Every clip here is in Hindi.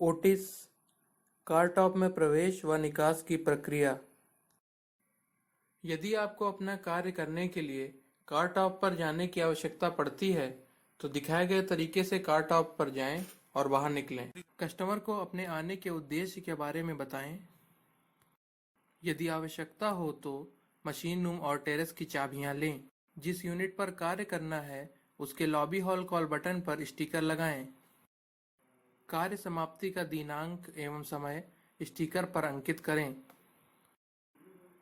ओटिस कार टॉप में प्रवेश व निकास की प्रक्रिया। यदि आपको अपना कार्य करने के लिए कार टॉप पर जाने की आवश्यकता पड़ती है तो दिखाए गए तरीके से कार टॉप पर जाएं और बाहर निकलें। कस्टमर को अपने आने के उद्देश्य के बारे में बताएं। यदि आवश्यकता हो तो मशीन रूम और टेरेस की चाबियां लें। जिस यूनिट पर कार्य करना है उसके लॉबी हॉल कॉल बटन पर स्टिकर लगाएं। कार्य समाप्ति का दिनांक एवं समय स्टिकर पर अंकित करें।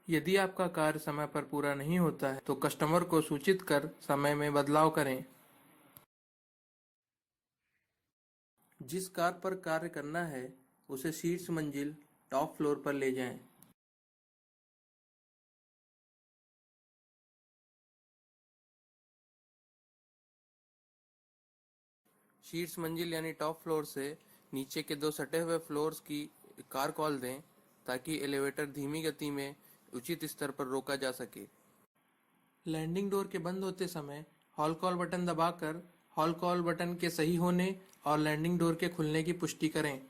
यदि आपका कार्य समय पर पूरा नहीं होता है तो कस्टमर को सूचित कर समय में बदलाव करें। जिस कार पर कार्य करना है उसे शीर्ष मंजिल टॉप फ्लोर पर ले जाएं। शीर्ष मंजिल यानी टॉप फ्लोर से नीचे के 2 सटे हुए फ्लोर्स की कार कॉल दें ताकि एलिवेटर धीमी गति में उचित स्तर पर रोका जा सके। लैंडिंग डोर के बंद होते समय हॉल कॉल बटन दबाकर हॉल कॉल बटन के सही होने और लैंडिंग डोर के खुलने की पुष्टि करें।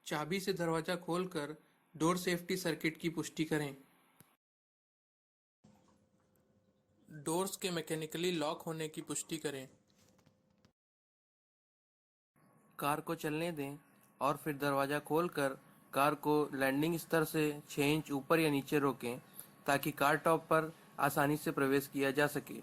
चाबी से दरवाजा खोलकर डोर सेफ्टी सर्किट की पुष्टि करें। डोर्स के मैकेनिकली लॉक होने की पुष्टि करें। कार को चलने दें और फिर दरवाजा खोलकर कार को लैंडिंग स्तर से 6 इंच ऊपर या नीचे रोकें ताकि कार टॉप पर आसानी से प्रवेश किया जा सके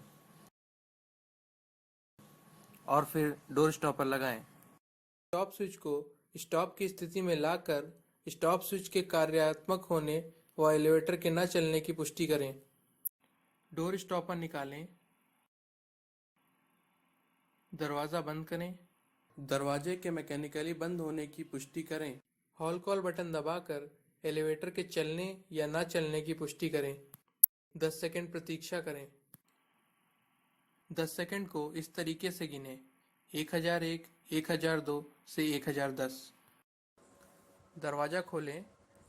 और फिर डोर स्टॉपर लगाएं। स्टॉप स्विच को स्टॉप की स्थिति में लाकर स्टॉप स्विच के कार्यात्मक होने व एलिवेटर के न चलने की पुष्टि करें। डोर स्टॉपर निकालें। दरवाज़ा बंद करें। दरवाजे के मैकेनिकली बंद होने की पुष्टि करें। हॉल कॉल बटन दबाकर एलिवेटर के चलने या न चलने की पुष्टि करें। 10 सेकंड प्रतीक्षा करें। 10 सेकंड को इस तरीके से गिनें: 1001, 1002 से 1010। दरवाज़ा खोलें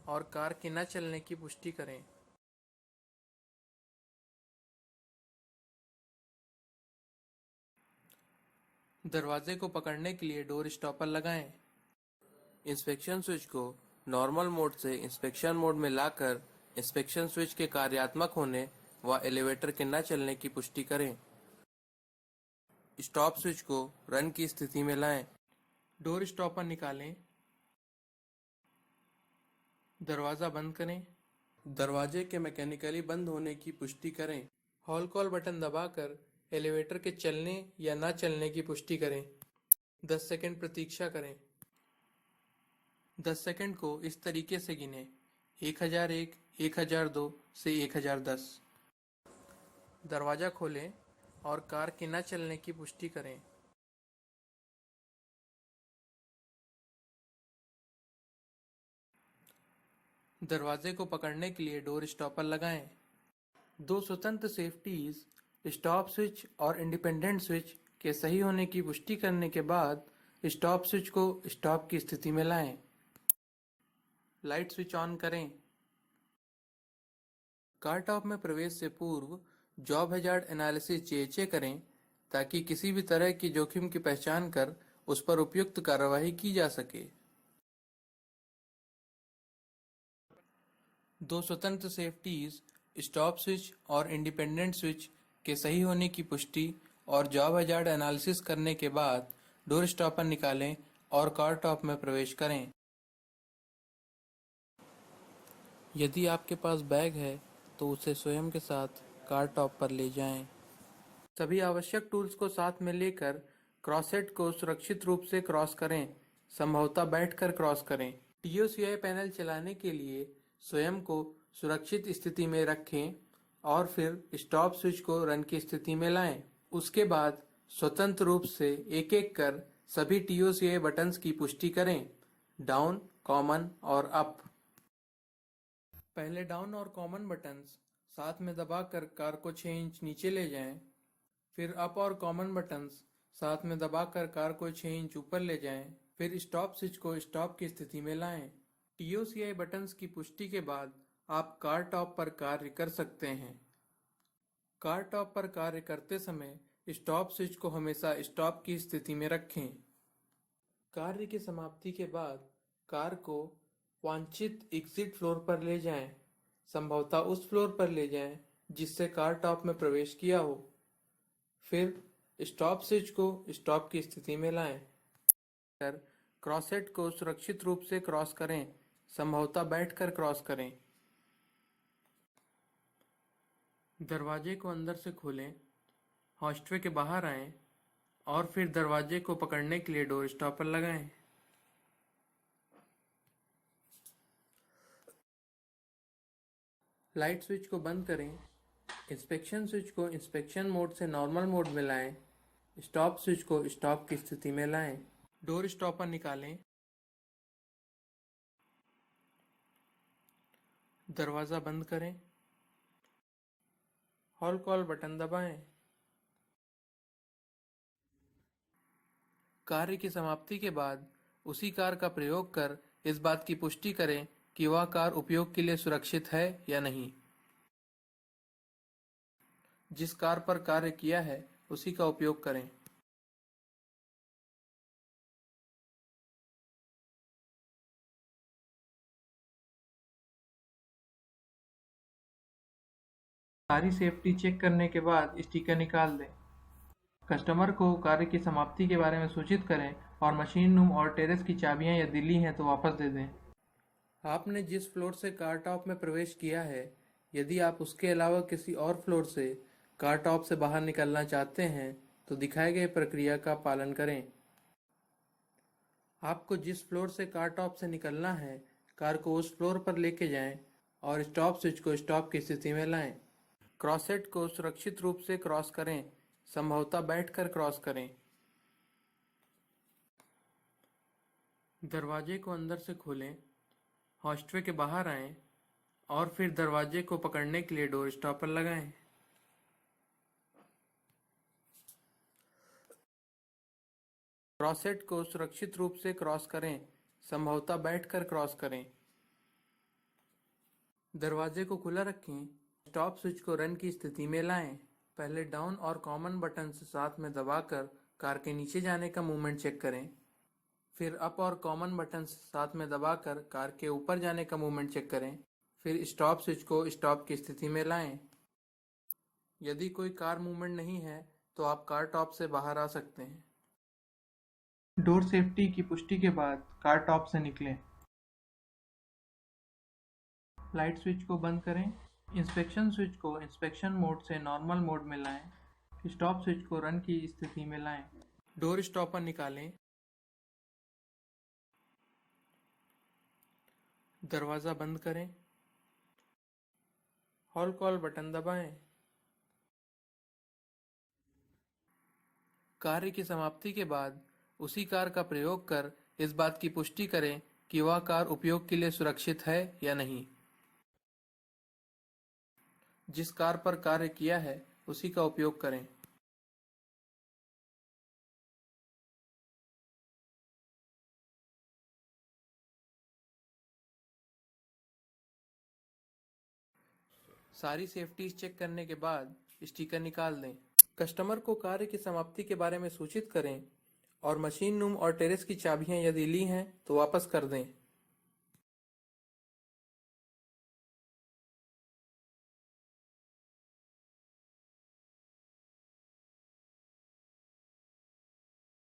और कार के न चलने की पुष्टि करें। दरवाजे को पकड़ने के लिए डोर स्टॉपर लगाएं। इंस्पेक्शन स्विच को नॉर्मल मोड से इंस्पेक्शन मोड में लाकर इंस्पेक्शन स्विच के कार्यात्मक होने व एलिवेटर के न चलने की पुष्टि करें। स्टॉप स्विच को रन की स्थिति में लाएं। डोर स्टॉपर निकालें। दरवाज़ा बंद करें। दरवाजे के मैकेनिकली बंद होने की पुष्टि करें। हॉल कॉल बटन दबाकर एलिवेटर के चलने या न चलने की पुष्टि करें। 10 सेकंड प्रतीक्षा करें। 10 सेकंड को इस तरीके से गिनें: 1001, 1002 से 1010। दरवाज़ा खोलें और कार के न चलने की पुष्टि करें। दरवाजे को पकड़ने के लिए डोर स्टॉपर लगाएं। 2 स्वतंत्र सेफ्टीज स्टॉप स्विच और इंडिपेंडेंट स्विच के सही होने की पुष्टि करने के बाद स्टॉप स्विच को स्टॉप की स्थिति में लाएं। लाइट स्विच ऑन करें। कार टॉप में प्रवेश से पूर्व जॉब हैजार्ड एनालिसिस JHA करें ताकि किसी भी तरह की जोखिम की पहचान कर उस पर उपयुक्त कार्रवाई की जा सके। 2 स्वतंत्र सेफ्टीज स्टॉप स्विच और इंडिपेंडेंट स्विच के सही होने की पुष्टि और जॉब हैजार्ड एनालिसिस करने के बाद डोर स्टॉपर निकालें और कार टॉप में प्रवेश करें। यदि आपके पास बैग है तो उसे स्वयं के साथ कार टॉप पर ले जाएं। सभी आवश्यक टूल्स को साथ में लेकर क्रॉससेट को सुरक्षित रूप से क्रॉस करें, संभवतः बैठकर क्रॉस करें। TOCI पैनल चलाने के लिए स्वयं को सुरक्षित स्थिति में रखें और फिर स्टॉप स्विच को रन की स्थिति में लाएं। उसके बाद स्वतंत्र रूप से एक-एक कर सभी TOCI बटन्स की पुष्टि करें: डाउन, कॉमन और अप। पहले डाउन और कॉमन बटन्स साथ में दबाकर कार को 6 इंच नीचे ले जाएं। फिर अप और कॉमन बटन्स साथ में दबाकर कार को 6 इंच ऊपर ले जाएं। फिर स्टॉप स्विच को स्टॉप की स्थिति में लाएं। TOCI बटन्स की पुष्टि के बाद आप कार टॉप पर कार्य कर सकते हैं। कार टॉप पर कार्य करते समय स्टॉप स्विच को हमेशा स्टॉप की स्थिति में रखें। कार्य की समाप्ति के बाद कार को वांछित एग्जिट फ्लोर पर ले जाएं, संभवतः उस फ्लोर पर ले जाएं जिससे कार टॉप में प्रवेश किया हो। फिर स्टॉप स्विच को स्टॉप की स्थिति में लाएं। कर क्रॉसहेड को सुरक्षित रूप से क्रॉस करें, संभवतः बैठकर क्रॉस करें। दरवाजे को अंदर से खोलें, हॉस्टवे के बाहर आएं और फिर दरवाजे को पकड़ने के लिए डोर स्टॉपर लगाएं। लाइट स्विच को बंद करें, इंस्पेक्शन स्विच को इंस्पेक्शन मोड से नॉर्मल मोड में लाएं, स्टॉप स्विच को स्टॉप की स्थिति में लाएं। डोर स्टॉपर निकालें, दरवाज़ा बंद करें, हॉल कॉल बटन दबाएं। कार्य की समाप्ति के बाद उसी कार का प्रयोग कर इस बात की पुष्टि करें कि वह कार उपयोग के लिए सुरक्षित है या नहीं। जिस कार पर कार्य किया है उसी का उपयोग करें। सारी सेफ्टी चेक करने के बाद स्टिकर निकाल दें। कस्टमर को कार्य की समाप्ति के बारे में सूचित करें और मशीन रूम और टेरेस की चाबियां यदि ली हैं तो वापस दे दें। आपने जिस फ्लोर से कार टॉप में प्रवेश किया है, यदि आप उसके अलावा किसी और फ्लोर से कार टॉप से बाहर निकलना चाहते हैं तो दिखाए गए प्रक्रिया का पालन करें। आपको जिस फ्लोर से कार टॉप से निकलना है, कार को उस फ्लोर पर लेके जाएं और स्टॉप स्विच को स्टॉप की स्थिति में लाएं। क्रॉसहेड को सुरक्षित रूप से क्रॉस करें, संभवतः बैठकर क्रॉस करें। दरवाजे को अंदर से खोलें, हॉस्टवे के बाहर आएं और फिर दरवाजे को पकड़ने के लिए डोर स्टॉपर लगाएं। क्रॉसहेड को सुरक्षित रूप से क्रॉस करें, संभवतः बैठकर क्रॉस करें। दरवाजे को खुला रखें, स्टॉप स्विच को रन की स्थिति में लाएं। पहले डाउन और कॉमन बटन से साथ में दबाकर कार के नीचे जाने का मूवमेंट चेक करें। फिर अप और कॉमन बटन से साथ में दबाकर कार के ऊपर जाने का मूवमेंट चेक करें। फिर स्टॉप स्विच को स्टॉप की स्थिति में लाएं। यदि कोई कार मूवमेंट नहीं है तो आप कार टॉप से बाहर आ सकते हैं। डोर सेफ्टी की पुष्टि के बाद कार टॉप से निकलें। लाइट स्विच को बंद करें, इंस्पेक्शन स्विच को इंस्पेक्शन मोड से नॉर्मल मोड में लाएं, स्टॉप स्विच को रन की स्थिति में लाएं। डोर स्टॉपर निकालें, दरवाज़ा बंद करें, हॉल कॉल बटन दबाएं। कार्य की समाप्ति के बाद उसी कार का प्रयोग कर इस बात की पुष्टि करें कि वह कार उपयोग के लिए सुरक्षित है या नहीं। जिस कार पर कार्य किया है उसी का उपयोग करें। सारी सेफ्टीज चेक करने के बाद स्टिकर निकाल दें। कस्टमर को कार्य की समाप्ति के बारे में सूचित करें और मशीन रूम और टेरेस की चाबियां यदि ली हैं तो वापस कर दें।